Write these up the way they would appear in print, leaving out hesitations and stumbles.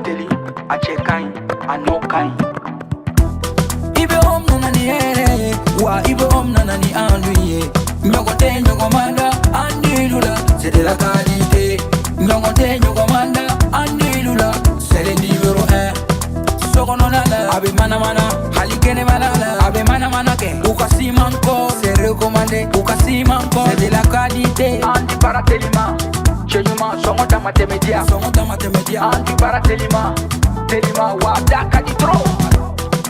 barateli, a chekai, a no kai. Ibe om nanani wa ibe om nanani anduye. Nyogote nyogomanda andilula, c'est de la qualité. Nyogote nyogomanda andilula, c'est le numéro 1. Sokononala, abe mana mana, halikene malala, abe mana mana ke. Ukasi manko, c'est recommandé. Ukasi manko, c'est de la qualité. Anti baratelima, chenyuma songo damatemedia, songo damatemedia. Anti baratelima, telima wadaka di tro.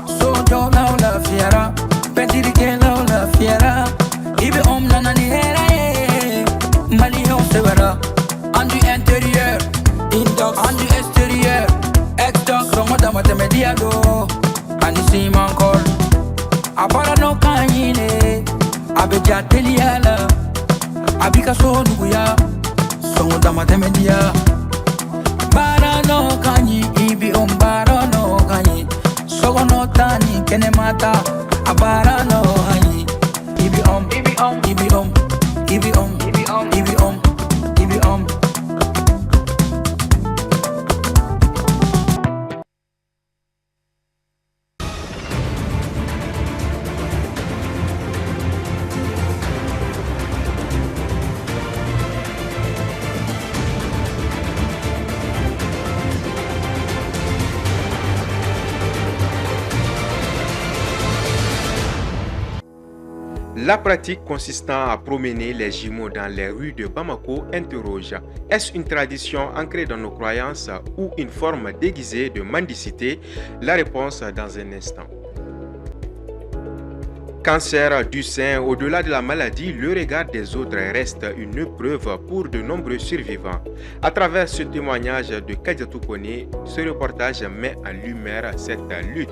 Sojo la fiera, pendirike la fiera. Ibe om nanani hera Mali on severa. Andu intérieur, indox, andu extérieur. Exdox, songo damatemedia do. Ani siman kol. Abara no kanyine, abe jateliala. Abika so nuguya, songo damatemedia. Bara no kanyi, ibi bara no kanyi. Sogo no tani, kene mata, abara no hanyi. Ibi om, ibi om, ibi om, ibi om, ibi om, ibi om, ibi om. La pratique consistant à promener les jumeaux dans les rues de Bamako interroge. Est-ce une tradition ancrée dans nos croyances ou une forme déguisée de mendicité? La réponse dans un instant. Cancer du sein, au-delà de la maladie, le regard des autres reste une épreuve pour de nombreux survivants. À travers ce témoignage de Kadiatou Kone, ce reportage met en lumière cette lutte.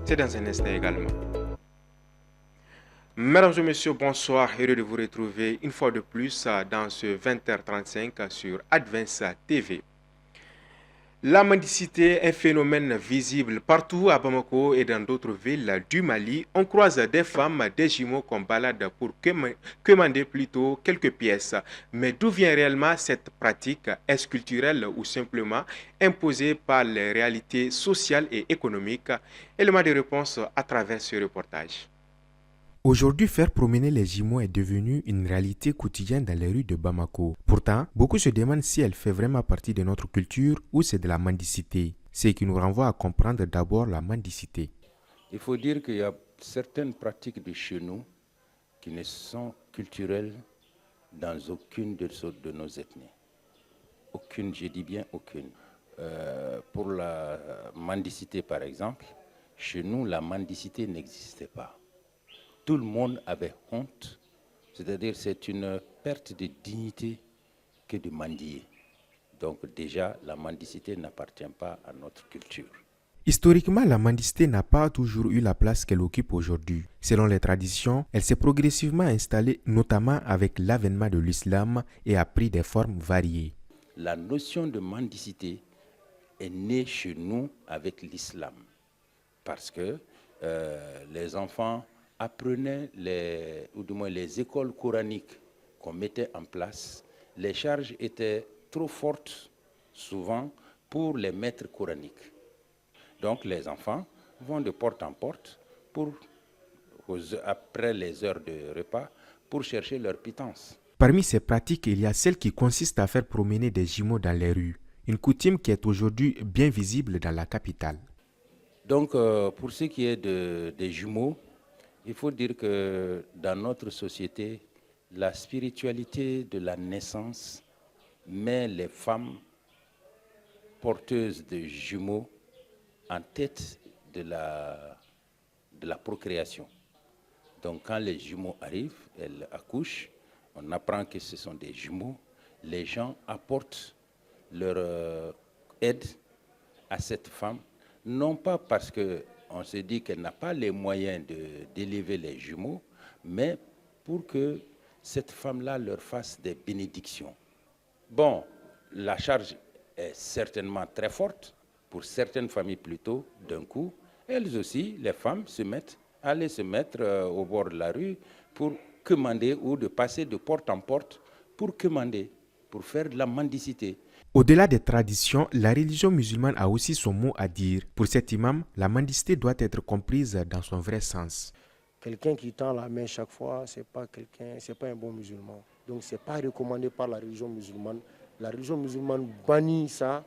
C'est dans un instant également. Mesdames et messieurs, bonsoir. Heureux de vous retrouver une fois de plus dans ce 20h35 sur Advance TV. La mendicité est un phénomène visible partout à Bamako et dans d'autres villes du Mali. On croise des femmes, des jumeaux qu'on balade pour commander plutôt quelques pièces. Mais d'où vient réellement cette pratique? Est-ce culturelle ou simplement imposée par les réalités sociales et économiques? Élément de réponse à travers ce reportage. Aujourd'hui, faire promener les jumeaux est devenu une réalité quotidienne dans les rues de Bamako. Pourtant, beaucoup se demandent si elle fait vraiment partie de notre culture ou c'est de la mendicité. Ce qui nous renvoie à comprendre d'abord la mendicité. Il faut dire qu'il y a certaines pratiques de chez nous qui ne sont culturelles dans aucune de nos ethnies. Aucune, je dis bien aucune. Pour la mendicité, par exemple, chez nous, la mendicité n'existait pas. Tout le monde avait honte, c'est-à-dire c'est une perte de dignité que de mendier. Donc déjà, la mendicité n'appartient pas à notre culture. Historiquement, la mendicité n'a pas toujours eu la place qu'elle occupe aujourd'hui. Selon les traditions, elle s'est progressivement installée, notamment avec l'avènement de l'islam, et a pris des formes variées. La notion de mendicité est née chez nous avec l'islam, parce que les enfants apprenaient ou du moins les écoles coraniques qu'on mettait en place. Les charges étaient trop fortes, souvent, pour les maîtres coraniques. Donc les enfants vont de porte en porte, après les heures de repas, pour chercher leur pitance. Parmi ces pratiques, il y a celle qui consiste à faire promener des jumeaux dans les rues, une coutume qui est aujourd'hui bien visible dans la capitale. Donc pour ce qui est des jumeaux, il faut dire que dans notre société, la spiritualité de la naissance met les femmes porteuses de jumeaux en tête de la procréation. Donc quand les jumeaux arrivent, elles accouchent, on apprend que ce sont des jumeaux, les gens apportent leur aide à cette femme, non pas parce qu'on se dit qu'elle n'a pas les moyens d'élever les jumeaux, mais pour que cette femme-là leur fasse des bénédictions. Bon, la charge est certainement très forte, pour certaines familles plutôt, d'un coup. Elles aussi, les femmes, allaient se mettre au bord de la rue pour commander ou de passer de porte en porte pour commander. pour faire de la mendicité. Au-delà des traditions, la religion musulmane a aussi son mot à dire. Pour cet imam, la mendicité doit être comprise dans son vrai sens. Quelqu'un qui tend la main chaque fois, c'est pas un bon musulman. Donc c'est pas recommandé par la religion musulmane. La religion musulmane bannit ça,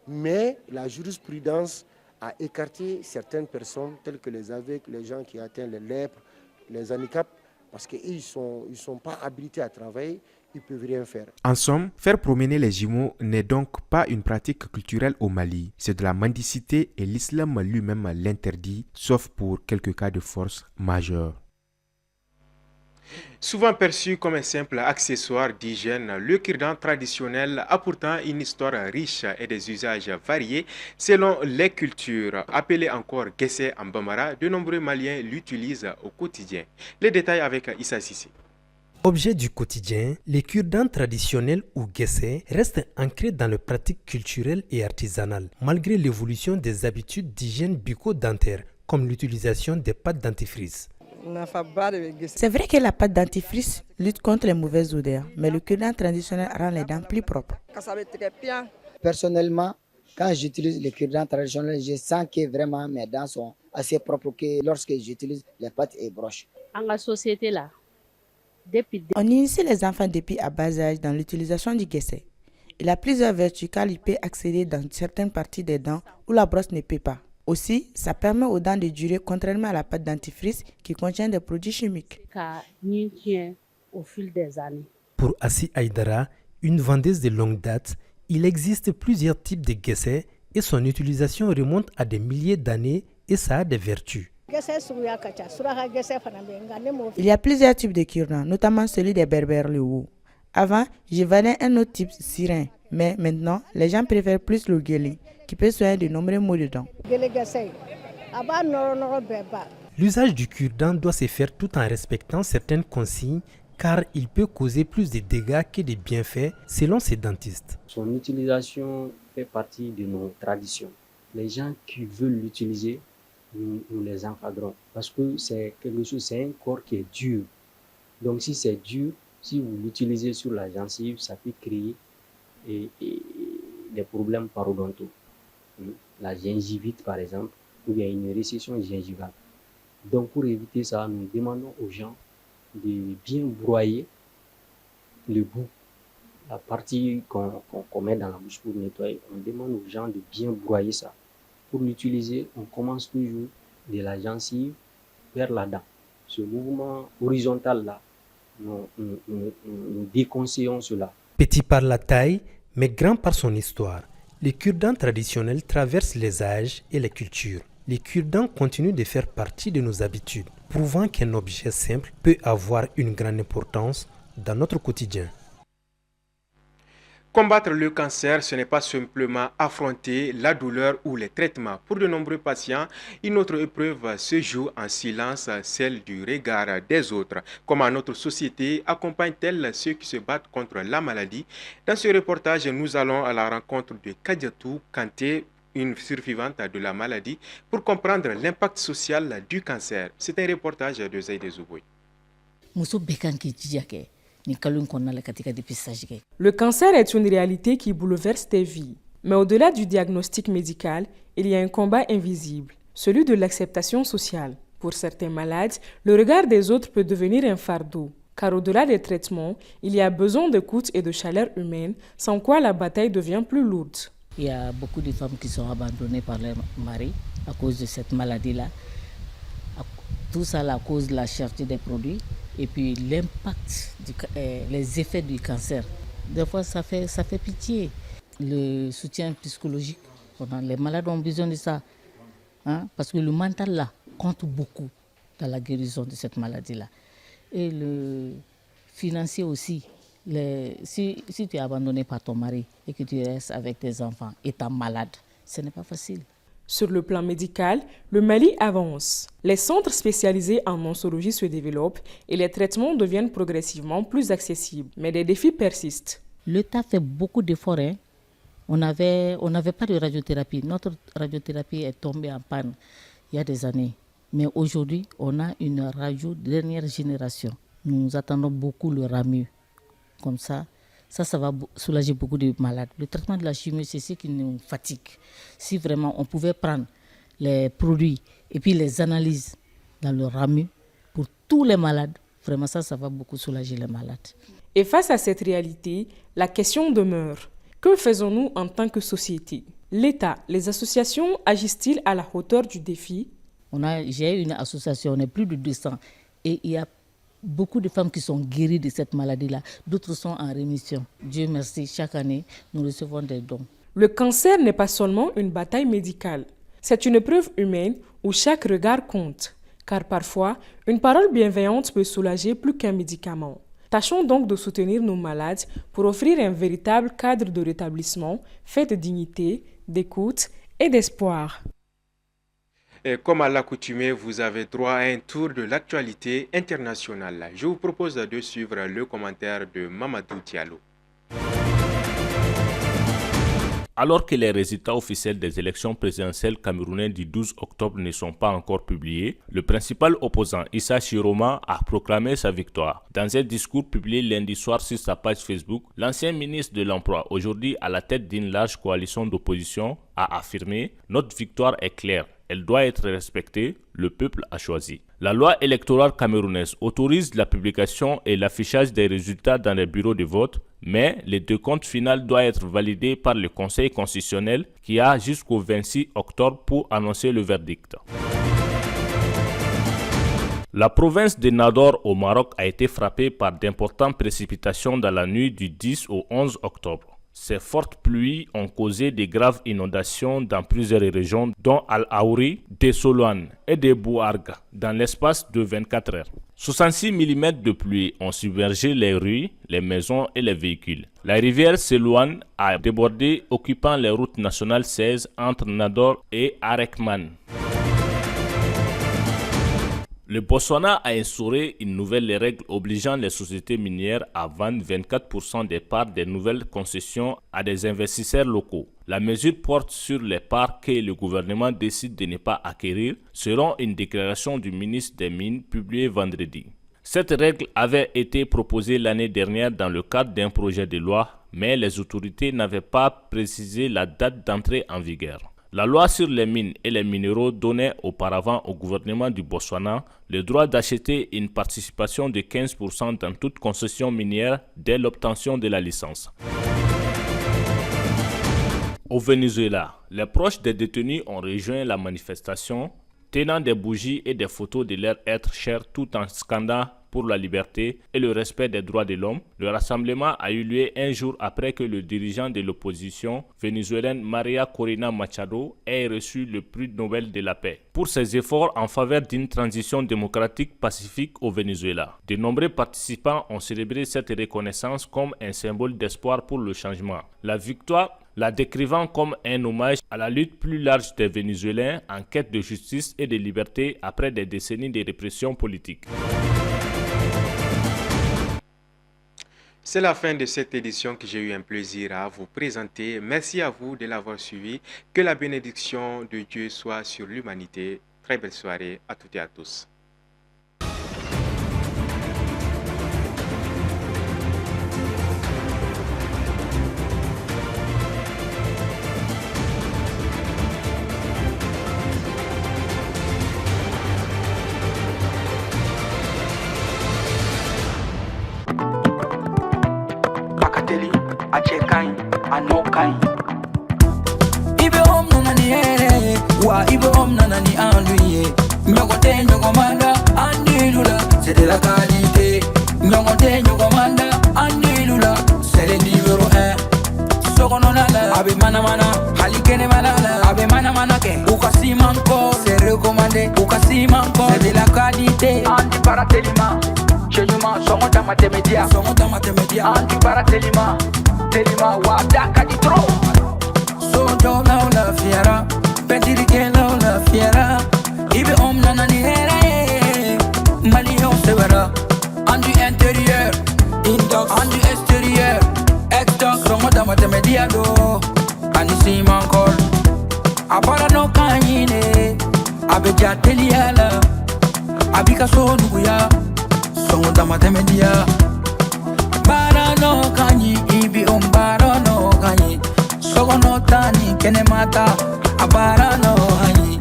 mais la jurisprudence a écarté certaines personnes telles que les aveugles, les gens qui atteignent les lèpres, les handicaps, parce qu'ils ne sont pas habilités à travailler, ils ne peuvent rien faire. En somme, faire promener les jumeaux n'est donc pas une pratique culturelle au Mali. C'est de la mendicité et l'islam lui-même l'interdit, sauf pour quelques cas de force majeure. Souvent perçu comme un simple accessoire d'hygiène, le cure-dent traditionnel a pourtant une histoire riche et des usages variés selon les cultures. Appelé encore Guessé en Bambara, de nombreux Maliens l'utilisent au quotidien. Les détails avec Issa Sissi. Objet du quotidien, les cure-dents traditionnels ou guessés restent ancrés dans les pratiques culturelles et artisanales, malgré l'évolution des habitudes d'hygiène bucco-dentaire, comme l'utilisation des pâtes dentifrice. C'est vrai que la pâte dentifrice lutte contre les mauvaises odeurs, mais le cure-dent traditionnel rend les dents plus propres. Personnellement, quand j'utilise le cure-dent traditionnel, je sens que vraiment mes dents sont assez propres que lorsque j'utilise les pâtes et broches. Dans la société là, on initie les enfants depuis à bas âge dans l'utilisation du guessé. Il a plusieurs vertus car il peut accéder dans certaines parties des dents où la brosse ne peut pas. Aussi, ça permet aux dents de durer contrairement à la pâte dentifrice qui contient des produits chimiques. Au fil des années. Pour Assi Aïdara, une vendeuse de longue date, il existe plusieurs types de guessés et son utilisation remonte à des milliers d'années et ça a des vertus. Il y a plusieurs types de cure-dents, notamment celui des berbères le haut. Avant, je vendais un autre type syrin, mais maintenant, les gens préfèrent plus le guélé, qui peut soigner de nombreux maux de dents. L'usage du cure-dent doit se faire tout en respectant certaines consignes, car il peut causer plus de dégâts que de bienfaits selon ces dentistes. Son utilisation fait partie de nos traditions. Les gens qui veulent l'utiliser, nous les encadrons parce que c'est quelque chose, c'est un corps qui est dur. Donc si c'est dur, si vous l'utilisez sur la gencive, ça peut créer des problèmes parodontaux. La gingivite par exemple, ou bien une récession gingivale. Donc pour éviter ça, nous demandons aux gens de bien broyer le bout, la partie qu'on met dans la bouche pour nettoyer. On demande aux gens de bien broyer ça. Pour l'utiliser, on commence toujours de la gencive vers la dent. Ce mouvement horizontal-là, nous déconseillons cela. Petit par la taille, mais grand par son histoire, les cure-dents traditionnels traversent les âges et les cultures. Les cure-dents continuent de faire partie de nos habitudes, prouvant qu'un objet simple peut avoir une grande importance dans notre quotidien. Combattre le cancer, ce n'est pas simplement affronter la douleur ou les traitements. Pour de nombreux patients, une autre épreuve se joue en silence, celle du regard des autres. Comment notre société accompagne-t-elle ceux qui se battent contre la maladie? Dans ce reportage, nous allons à la rencontre de Kadiatou Kanté, une survivante de la maladie, pour comprendre l'impact social du cancer. C'est un reportage de Zaïde Zouboui. Le cancer est une réalité qui bouleverse tes vies. Mais au-delà du diagnostic médical, il y a un combat invisible, celui de l'acceptation sociale. Pour certains malades, le regard des autres peut devenir un fardeau, car au-delà des traitements, il y a besoin d'écoute et de chaleur humaine, sans quoi la bataille devient plus lourde. Il y a beaucoup de femmes qui sont abandonnées par leur mari à cause de cette maladie-là. Tout ça à cause de la cherté des produits et puis l'impact, les effets du cancer. Des fois, ça fait pitié. Le soutien psychologique, les malades ont besoin de ça. Parce que le mental, là, compte beaucoup dans la guérison de cette maladie-là. Et le financier aussi. Si tu es abandonné par ton mari et que tu restes avec tes enfants étant malade, ce n'est pas facile. Sur le plan médical, le Mali avance. Les centres spécialisés en oncologie se développent et les traitements deviennent progressivement plus accessibles. Mais des défis persistent. L'État fait beaucoup d'efforts. On n'avait pas de radiothérapie. Notre radiothérapie est tombée en panne il y a des années. Mais aujourd'hui, on a une radio de dernière génération. Nous attendons beaucoup le RAMU. Comme ça, Ça va soulager beaucoup de malades. Le traitement de la chimio, c'est ce qui nous fatigue. Si vraiment on pouvait prendre les produits et puis les analyses dans le RAMU pour tous les malades, vraiment ça va beaucoup soulager les malades. Et face à cette réalité, la question demeure. Que faisons-nous en tant que société? L'État, les associations agissent-ils à la hauteur du défi? J'ai une association, on est plus de 200 et il y a beaucoup de femmes qui sont guéries de cette maladie-là. D'autres sont en rémission. Dieu merci, chaque année, nous recevons des dons. Le cancer n'est pas seulement une bataille médicale. C'est une épreuve humaine où chaque regard compte. Car parfois, une parole bienveillante peut soulager plus qu'un médicament. Tâchons donc de soutenir nos malades pour offrir un véritable cadre de rétablissement fait de dignité, d'écoute et d'espoir. Et comme à l'accoutumée, vous avez droit à un tour de l'actualité internationale. Je vous propose de suivre le commentaire de Mamadou Diallo. Alors que les résultats officiels des élections présidentielles camerounaises du 12 octobre ne sont pas encore publiés, le principal opposant Issa Chiroma a proclamé sa victoire. Dans un discours publié lundi soir sur sa page Facebook, l'ancien ministre de l'Emploi, aujourd'hui à la tête d'une large coalition d'opposition, a affirmé « Notre victoire est claire. Elle doit être respectée, le peuple a choisi. » La loi électorale camerounaise autorise la publication et l'affichage des résultats dans les bureaux de vote, mais le décompte final doit être validé par le Conseil constitutionnel qui a jusqu'au 26 octobre pour annoncer le verdict. La province de Nador au Maroc a été frappée par d'importantes précipitations dans la nuit du 10 au 11 octobre. Ces fortes pluies ont causé de graves inondations dans plusieurs régions, dont Al-Aouri, Desoloane et de Bouarga, dans l'espace de 24 heures. 66 mm de pluie ont submergé les rues, les maisons et les véhicules. La rivière Selouane a débordé, occupant les routes nationales 16 entre Nador et Arekman. Le Botswana a instauré une nouvelle règle obligeant les sociétés minières à vendre 24% des parts des nouvelles concessions à des investisseurs locaux. La mesure porte sur les parts que le gouvernement décide de ne pas acquérir, selon une déclaration du ministre des Mines publiée vendredi. Cette règle avait été proposée l'année dernière dans le cadre d'un projet de loi, mais les autorités n'avaient pas précisé la date d'entrée en vigueur. La loi sur les mines et les minéraux donnait auparavant au gouvernement du Botswana le droit d'acheter une participation de 15% dans toute concession minière dès l'obtention de la licence. Au Venezuela, les proches des détenus ont rejoint la manifestation, tenant des bougies et des photos de leur être chers tout en scandant pour la liberté et le respect des droits de l'homme. Le rassemblement a eu lieu un jour après que le dirigeant de l'opposition vénézuélienne María Corina Machado ait reçu le prix Nobel de la paix pour ses efforts en faveur d'une transition démocratique pacifique au Venezuela. De nombreux participants ont célébré cette reconnaissance comme un symbole d'espoir pour le changement. La victoire, la décrivant comme un hommage à la lutte plus large des Vénézuéliens en quête de justice et de liberté après des décennies de répression politique. C'est la fin de cette édition que j'ai eu un plaisir à vous présenter. Merci à vous de l'avoir suivi. Que la bénédiction de Dieu soit sur l'humanité. Très belle soirée à toutes et à tous. Ibe om nanani wa ibe om nanani anduye nyogote nyogomanda andilula c'est de la qualité nyogote nyogomanda andilula c'est le numéro 1 sokononala abe mana halikene malala abe mana ke ukasimanko c'est recommandé ukasimanko c'est de la qualité Andi Baratelima Chenyuma songo matemedia Andi Baratelima Telima wadaka di tro Sojo na la fiera Pentiri ke la fiera Ibe om nanani hera Malion severa Andu intérieur Indox Andu extérieur Exdox songo matemedia do Anisi mankol Abara no kanyine Abeja teliala Abika so nuguya songo matemedia Bara no kanyi tani kene mata abara no hani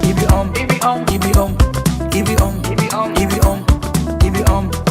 ibi om ibi om ibi om ibi om ibi om ibi om